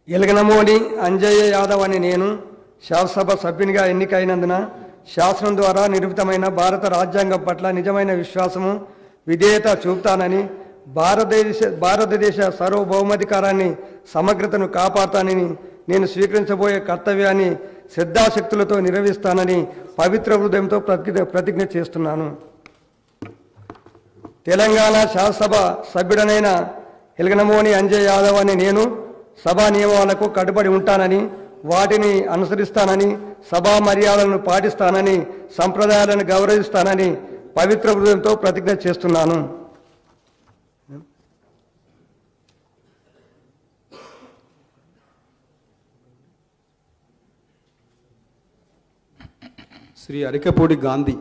ఎలగనమోని అంజయ్య యాదవ్ అని నేను శాసనసభ సభ్యునిగా ఎన్నికైనందున శాసనం ద్వారా నిర్మితమైన భారత రాజ్యాంగం పట్ల నిజమైన విశ్వాసము విధేయత చూపుతానని భారతదేశ సార్వభౌమాధికారాన్ని సమగ్రతను కాపాడుతానని నేను స్వీకరించబోయే కర్తవ్యాన్ని శ్రద్ధాశక్తులతో నిర్వహిస్తానని పవిత్ర హృదయంతో ప్రతిజ్ఞ చేస్తున్నాను. తెలంగాణ శాసనసభ సభ్యుడనైన ఎలగనమోని అంజయ్య యాదవ్ అని నేను సభా నియమాలకు కట్టుబడి ఉంటానని, వాటిని అనుసరిస్తానని, సభా మర్యాదలను పాటిస్తానని, సంప్రదాయాలను గౌరవిస్తానని పవిత్ర హృదయంతో ప్రతిజ్ఞ చేస్తున్నాను. శ్రీ అరికపూడి గాంధీ.